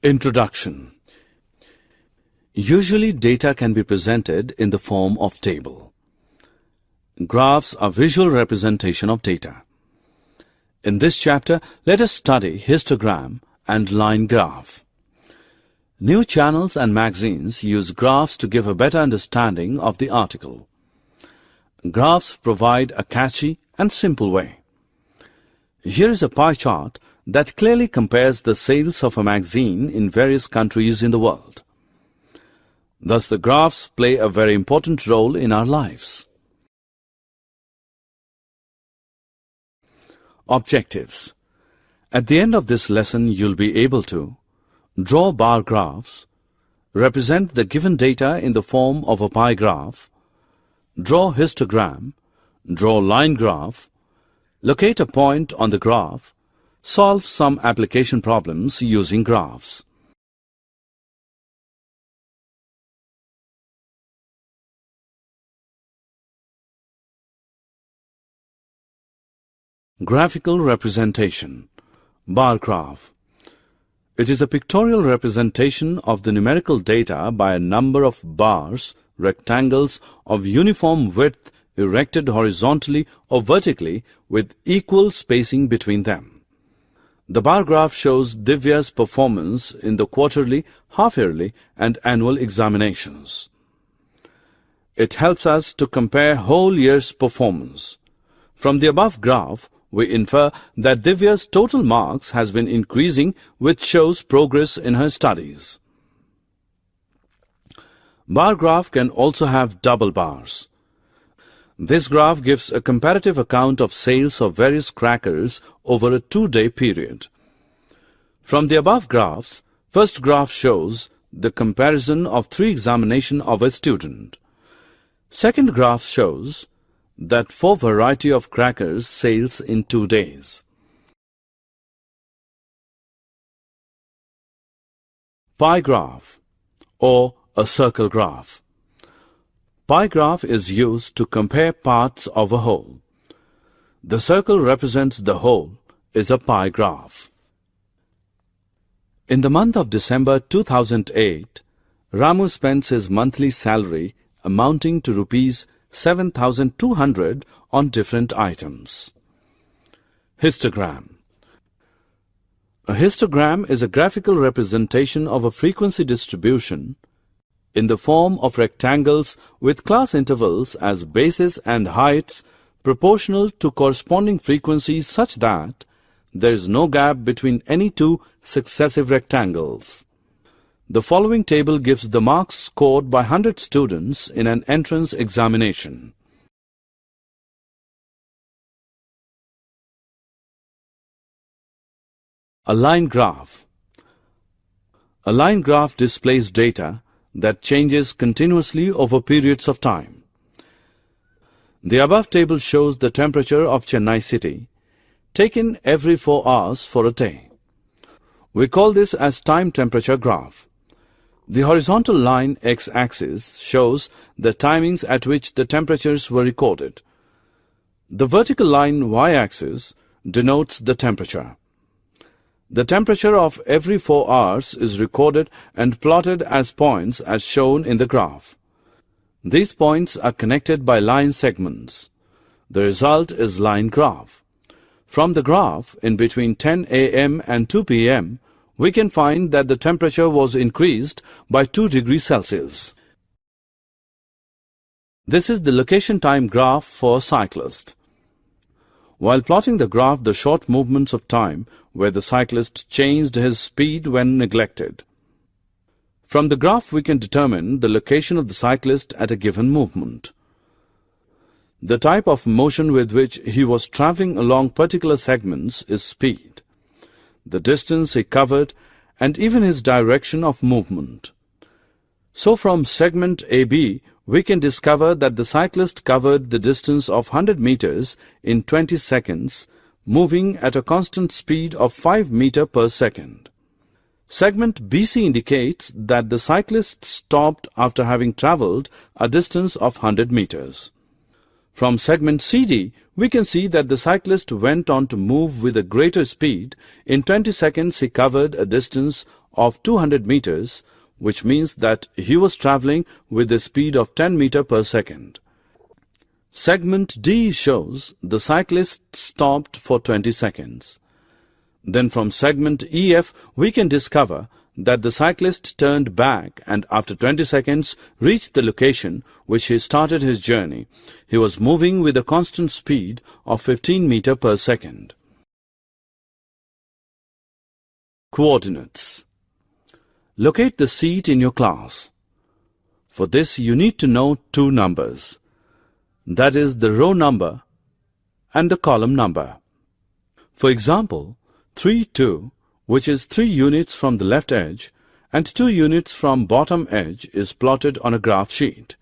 Introduction. Usually data can be presented in the form of table. Graphs are visual representation of data. In this chapter, let us study histogram and line graph. New channels and magazines use graphs to give a better understanding of the article. Graphs provide a catchy and simple way. Here is a pie chart that clearly compares the sales of a magazine in various countries in the world. Thus, the graphs play a very important role in our lives. Objectives. At the end of this lesson, you'll be able to draw bar graphs, represent the given data in the form of a pie graph, draw histogram, draw line graph, locate a point on the graph, solve some application problems using graphs. Graphical representation. Bar graph. It is a pictorial representation of the numerical data by a number of bars, rectangles of uniform width erected horizontally or vertically with equal spacing between them. The bar graph shows Divya's performance in the quarterly, half-yearly and annual examinations. It helps us to compare whole year's performance. From the above graph, we infer that Divya's total marks has been increasing, which shows progress in her studies. Bar graph can also have double bars. This graph gives a comparative account of sales of various crackers over a 2-day period. From the above graphs, first graph shows the comparison of 3 examinations of a student. Second graph shows that 4 variety of crackers sales in 2 days. Pie graph or a circle graph. Pie graph is used to compare parts of a whole. The circle represents the whole is a pie graph. In the month of December 2008, Ramu spends his monthly salary amounting to Rs 7,200 on different items. Histogram. A histogram is a graphical representation of a frequency distribution in the form of rectangles with class intervals as bases and heights proportional to corresponding frequencies such that there is no gap between any 2 successive rectangles. The following table gives the marks scored by 100 students in an entrance examination. A line graph. A line graph displays data that changes continuously over periods of time. The above table shows the temperature of Chennai city, taken every 4 hours for a day. We call this as time temperature graph. The horizontal line x-axis shows the timings at which the temperatures were recorded. The vertical line y-axis denotes the temperature. The temperature of every 4 hours is recorded and plotted as points as shown in the graph. These points are connected by line segments. The result is line graph. From the graph, in between 10 a.m. and 2 p.m., we can find that the temperature was increased by 2 degrees Celsius. This is the location time graph for a cyclist. While plotting the graph, the short movements of time where the cyclist changed his speed when neglected. From the graph we can determine the location of the cyclist at a given movement. The type of motion with which he was traveling along particular segments is speed, the distance he covered, and even his direction of movement. So from segment AB, we can discover that the cyclist covered the distance of 100 meters in 20 seconds, moving at a constant speed of 5 meters per second. Segment BC indicates that the cyclist stopped after having traveled a distance of 100 meters. From segment CD, we can see that the cyclist went on to move with a greater speed. In 20 seconds, he covered a distance of 200 meters, which means that he was traveling with a speed of 10 meters per second. Segment D shows the cyclist stopped for 20 seconds. Then from segment EF, we can discover that the cyclist turned back and after 20 seconds reached the location which he started his journey. He was moving with a constant speed of 15 meters per second. Coordinates. Locate the seat in your class. For this, you need to know two numbers. That is the row number and the column number. For example, 3, 2, which is 3 units from the left edge and 2 units from bottom edge, is plotted on a graph sheet.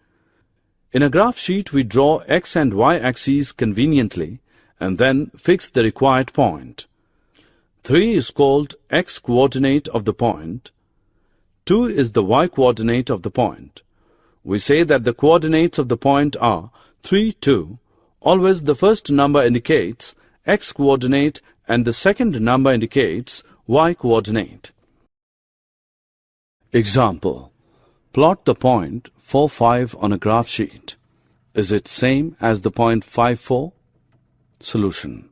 In a graph sheet, we draw x and y axes conveniently and then fix the required point. 3 is called x coordinate of the point. 2 is the y coordinate of the point. We say that the coordinates of the point are 3, 2. Always the first number indicates x coordinate and the second number indicates y coordinate. Example. Plot the point 4, 5 on a graph sheet. Is it same as the point 5, 4? Solution.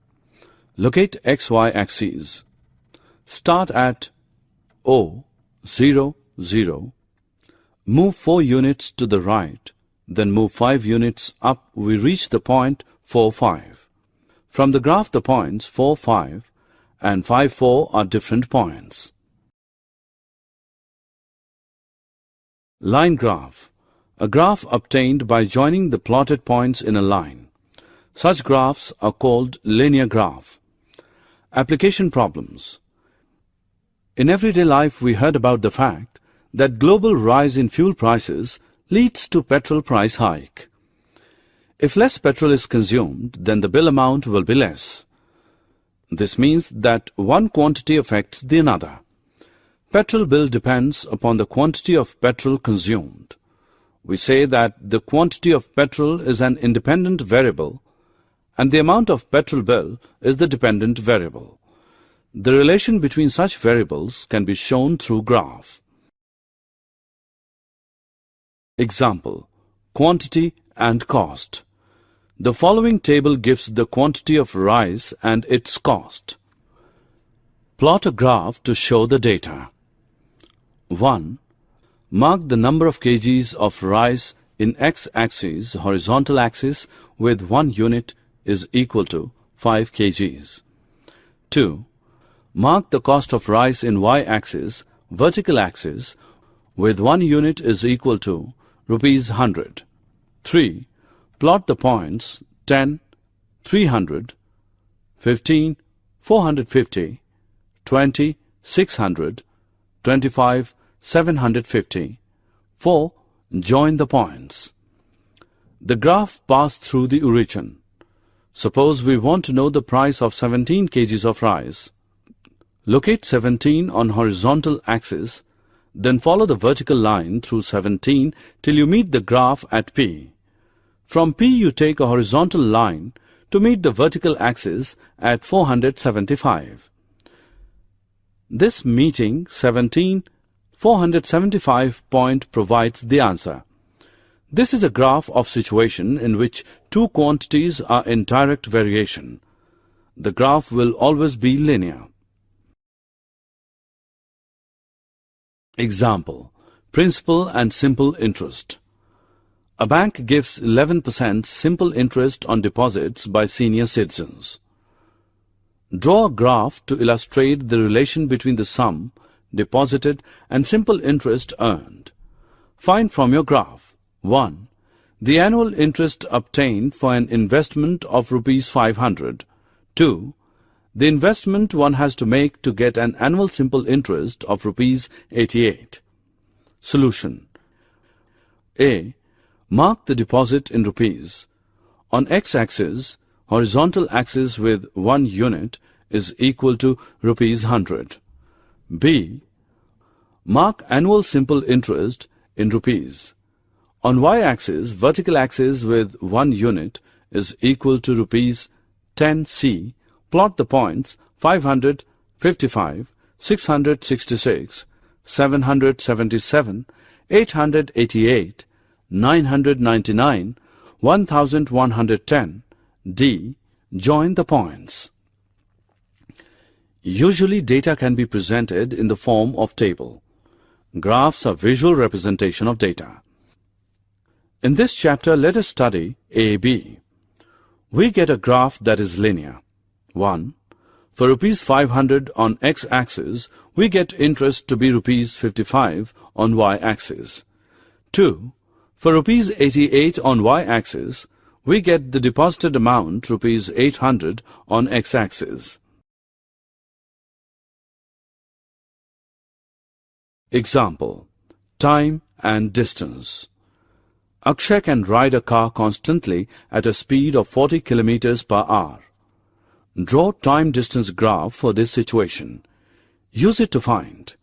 Locate xy axes. Start at O, 0, 0. Move 4 units to the right. Then move 5 units up, we reach the point 4, 5. From the graph, the points 4, 5 and 5, 4 are different points. Line graph. A graph obtained by joining the plotted points in a line. Such graphs are called linear graph. Application problems. In everyday life, we heard about the fact that global rise in fuel prices leads to petrol price hike. If less petrol is consumed, then the bill amount will be less. This means that one quantity affects the another. Petrol bill depends upon the quantity of petrol consumed. We say that the quantity of petrol is an independent variable and the amount of petrol bill is the dependent variable. The relation between such variables can be shown through graph. Example. Quantity and cost. The following table gives the quantity of rice and its cost. Plot a graph to show the data. 1. Mark the number of kgs of rice in x-axis, horizontal axis, with 1 unit is equal to 5 kgs. 2. Mark the cost of rice in y-axis, vertical axis, with 1 unit is equal to rupees 100. 3. Plot the points 10, 300, 15, 450, 20, 600, 25, 750. 4. Join the points. The graph passed through the origin. Suppose we want to know the price of 17 kgs of rice. Locate 17 on horizontal axis, then follow the vertical line through 17 till you meet the graph at P. From P you take a horizontal line to meet the vertical axis at 475. This meeting 17, 475 point provides the answer. This is a graph of situation in which two quantities are in direct variation. The graph will always be linear. Example. Principal and simple interest. A bank gives 11% simple interest on deposits by senior citizens. Draw a graph to illustrate the relation between the sum deposited and simple interest earned. Find from your graph 1. The annual interest obtained for an investment of rupees 500. 2. The investment one has to make to get an annual simple interest of rupees 88. Solution. A. Mark the deposit in rupees. On x-axis, horizontal axis with 1 unit is equal to rupees 100. B. Mark annual simple interest in rupees. On y-axis, vertical axis with 1 unit is equal to rupees 10C, plot the points 500, 55, 666, 777, 888, 999, 1110. D. Join the points. Usually data can be presented in the form of table. Graphs are visual representation of data. In this chapter, let us study AB. We get a graph that is linear. 1. For rupees 500 on x-axis, we get interest to be rupees 55 on y-axis. 2. For rupees 88 on y-axis, we get the deposited amount rupees 800 on x-axis. Example: time and distance. Akshay can ride a car constantly at a speed of 40 km per hour. Draw time-distance graph for this situation. Use it to find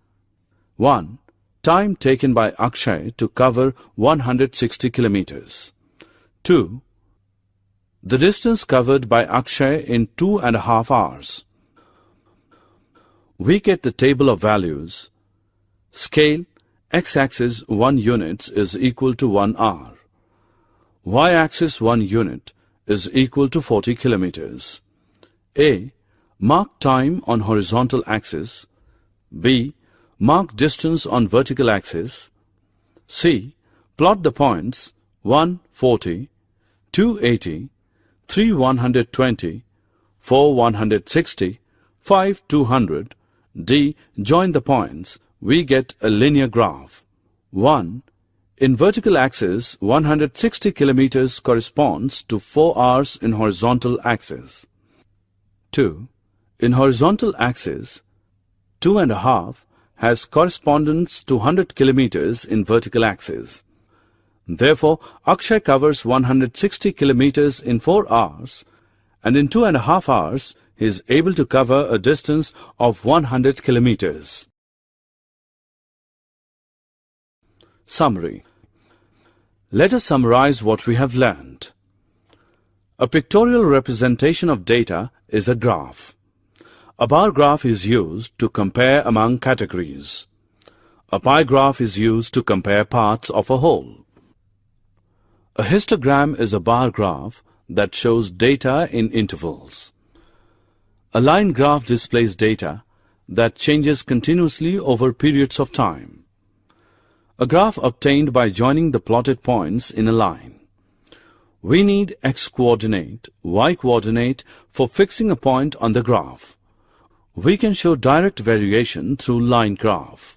1. Time taken by Akshay to cover 160 km. 2. The distance covered by Akshay in 2.5 hours. We get the table of values. Scale, x-axis 1 unit is equal to 1 hour. Y-axis 1 unit is equal to 40 kilometers. A. Mark time on horizontal axis. B. Mark distance on vertical axis. C. Plot the points 140, 280, 3 120, 4 160, 5 200. D. Join the points. We get a linear graph. 1. In vertical axis, 160 kilometers corresponds to 4 hours in horizontal axis. 2. In horizontal axis, 2.5 has correspondence to 100 kilometers in vertical axis. Therefore, Akshay covers 160 kilometers in 4 hours, and in 2.5 hours, he is able to cover a distance of 100 kilometers. Summary. Let us summarize what we have learned. A pictorial representation of data is a graph. A bar graph is used to compare among categories. A pie graph is used to compare parts of a whole. A histogram is a bar graph that shows data in intervals. A line graph displays data that changes continuously over periods of time. A graph obtained by joining the plotted points in a line. We need x-coordinate, y-coordinate for fixing a point on the graph. We can show direct variation through line graph.